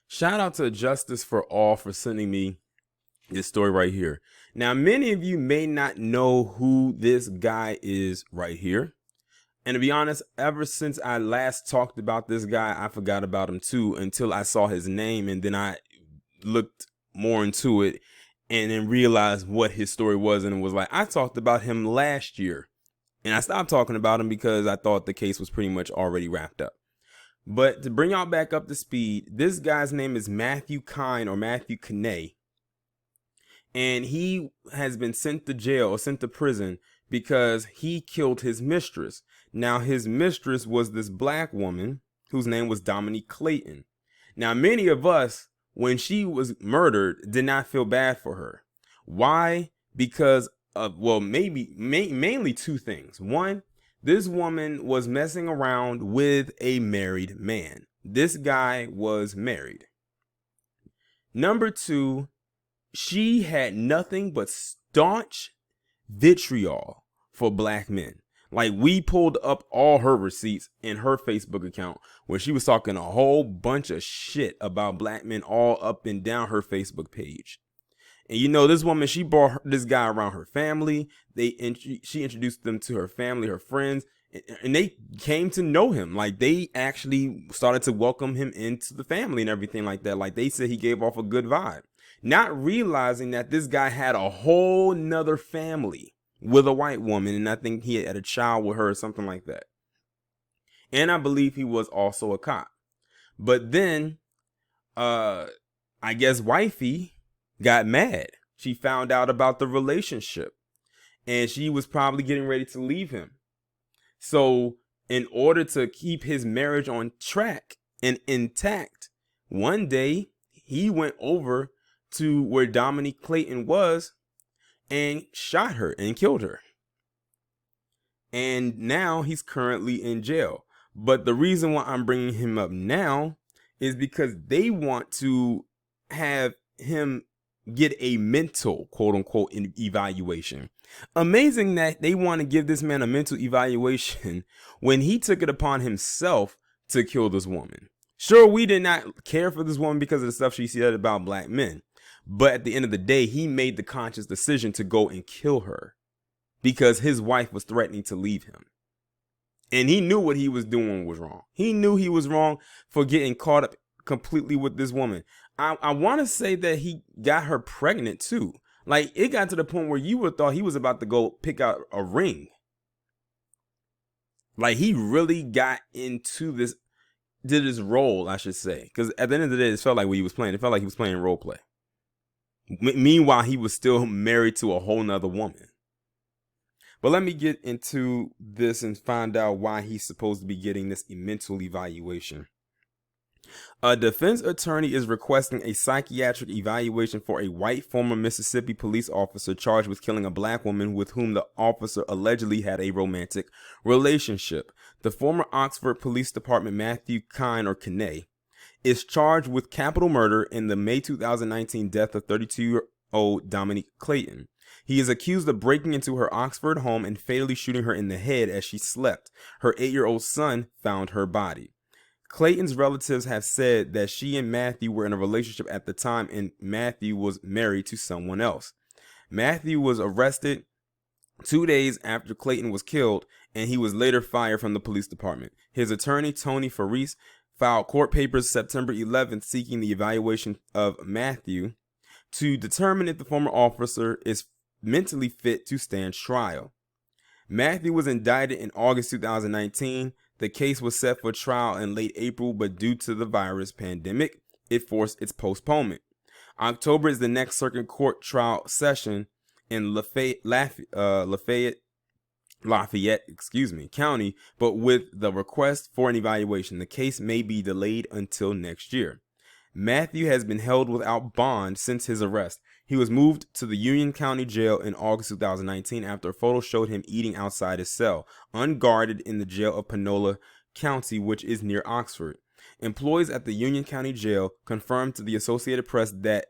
Shout out to Justice for All for sending me this story right here. Now, many of you may not know who this guy is right here. And to be honest, ever since I last talked about this guy, I forgot about him too until I saw his name, and then I looked more into it and then realized what his story was, and it was like, I talked about him last year. And I stopped talking about him because I thought the case was pretty much already wrapped up. But to bring y'all back up to speed, this guy's name is Matthew Kine, or Matthew Kine. And he has been sent to jail or sent to prison because he killed his mistress. Now, his mistress was this black woman whose name was Dominique Clayton. Now, many of us, when she was murdered, did not feel bad for her. Why? Because of, well, mainly two things. One, this woman was messing around with a married man. This guy was married. Number two, she had nothing but staunch vitriol for black men. Like, we pulled up all her receipts in her Facebook account where she was talking a whole bunch of shit about black men all up and down her Facebook page. And you know, this woman, she brought this guy around her family. She introduced them to her family, her friends, and they came to know him. Like, they actually started to welcome him into the family and everything like that. Like, they said he gave off a good vibe, not realizing that this guy had a whole nother family with a white woman, and I think he had a child with her or something like that. And I believe he was also a cop. But then, I guess wifey got mad. She found out about the relationship, and she was probably getting ready to leave him. So in order to keep his marriage on track and intact, one day he went over to where Dominique Clayton was and shot her and killed her. And now he's currently in jail. But the reason why I'm bringing him up now is because they want to have him get a mental, quote unquote, evaluation. Amazing that they want to give this man a mental evaluation when he took it upon himself to kill this woman. Sure, we did not care for this woman because of the stuff she said about black men. But at the end of the day, he made the conscious decision to go and kill her because his wife was threatening to leave him. And he knew what he was doing was wrong. He knew he was wrong for getting caught up completely with this woman. I want to say that he got her pregnant too. Like, it got to the point where you would have thought he was about to go pick out a ring. Like, he really got into this, did his role, I should say. Because at the end of the day, it felt like what he was playing. It felt like he was playing role play. Meanwhile, he was still married to a whole nother woman. But let me get into this and find out why he's supposed to be getting this mental evaluation. A defense attorney is requesting a psychiatric evaluation for a white former Mississippi police officer charged with killing a black woman with whom the officer allegedly had a romantic relationship. The former Oxford Police Department Matthew Kine, or Kine, is charged with capital murder in the May 2019 death of 32-year-old Dominique Clayton. He is accused of breaking into her Oxford home and fatally shooting her in the head as she slept. Her 8-year-old son found her body. Clayton's relatives have said that she and Matthew were in a relationship at the time, and Matthew was married to someone else. Matthew was arrested 2 days after Clayton was killed, and he was later fired from the police department. His attorney, Tony Faris, filed court papers September 11th seeking the evaluation of Matthew to determine if the former officer is mentally fit to stand trial. Matthew was indicted in August 2019. The case was set for trial in late April, but due to the virus pandemic, it forced its postponement. October is the next circuit court trial session in Lafayette County, but with the request for an evaluation, the case may be delayed until next year. Matthew has been held without bond since his arrest. He was moved to the Union County Jail in August 2019 after a photo showed him eating outside his cell, unguarded in the jail of Panola County, which is near Oxford. Employees at the Union County Jail confirmed to the Associated Press that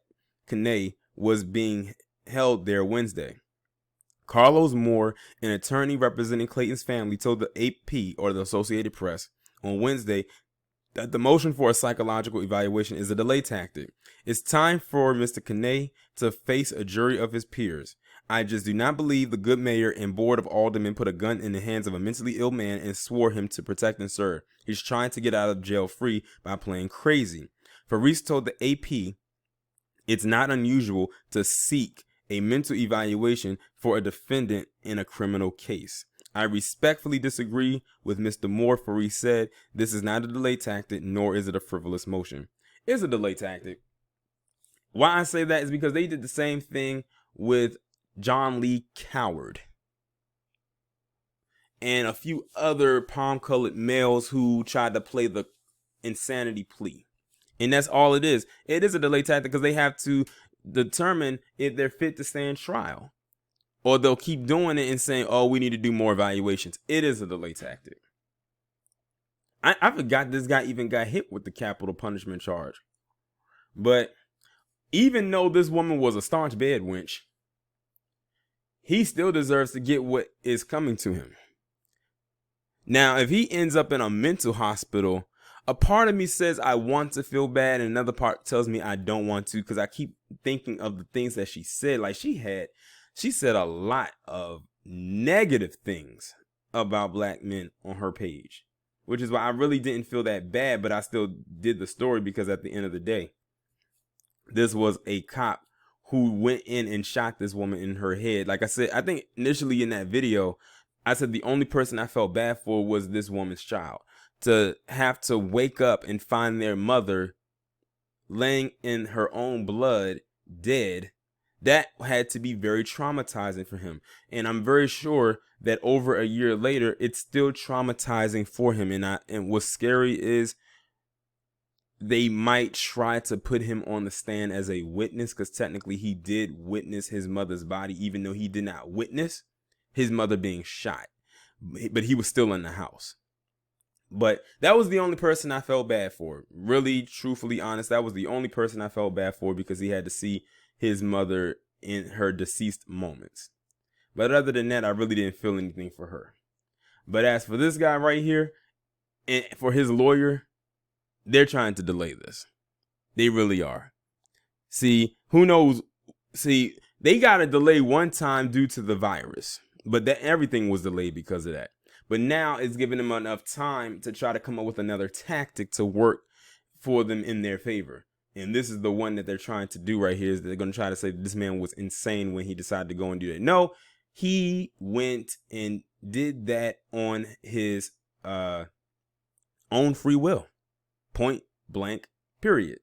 Kine was being held there Wednesday. Carlos Moore, an attorney representing Clayton's family, told the AP, or the Associated Press, on Wednesday that the motion for a psychological evaluation is a delay tactic. It's time for Mr. Kane to face a jury of his peers. I just do not believe the good mayor and board of aldermen put a gun in the hands of a mentally ill man and swore him to protect and serve. He's trying to get out of jail free by playing crazy. Faris told the AP it's not unusual to seek a mental evaluation for a defendant in a criminal case. I respectfully disagree with Mr. Moore. Faris said, this is not a delay tactic, nor is it a frivolous motion. It's a delay tactic. Why I say that is because they did the same thing with John Lee Coward and a few other palm-colored males who tried to play the insanity plea. And that's all it is. It is a delay tactic because they have to determine if they're fit to stand trial. Or they'll keep doing it and saying, oh, we need to do more evaluations. It is a delay tactic. I forgot this guy even got hit with the capital punishment charge. But even though this woman was a staunch bed wench, he still deserves to get what is coming to him. Now, if he ends up in a mental hospital, a part of me says I want to feel bad, and another part tells me I don't want to, because I keep thinking of the things that she said. Like she said a lot of negative things about black men on her page, which is why I really didn't feel that bad, but I still did the story because at the end of the day, this was a cop who went in and shot this woman in her head. Like I said, I think initially in that video, I said the only person I felt bad for was this woman's child. To have to wake up and find their mother laying in her own blood, dead, that had to be very traumatizing for him. And I'm very sure that over a year later, it's still traumatizing for him. And what's scary is they might try to put him on the stand as a witness, because technically he did witness his mother's body, even though he did not witness his mother being shot. But he was still in the house. But that was the only person I felt bad for. Really, truthfully honest, that was the only person I felt bad for, because he had to see his mother in her deceased moments. But other than that, I really didn't feel anything for her. But as for this guy right here, and for his lawyer, they're trying to delay this. They really are. See, who knows? See, they got to delay one time due to the virus, but that everything was delayed because of that. But now it's giving them enough time to try to come up with another tactic to work for them in their favor. And this is the one that they're trying to do right here, is they're going to try to say that this man was insane when he decided to go and do that. No, he went and did that on his own free will. Point blank, period.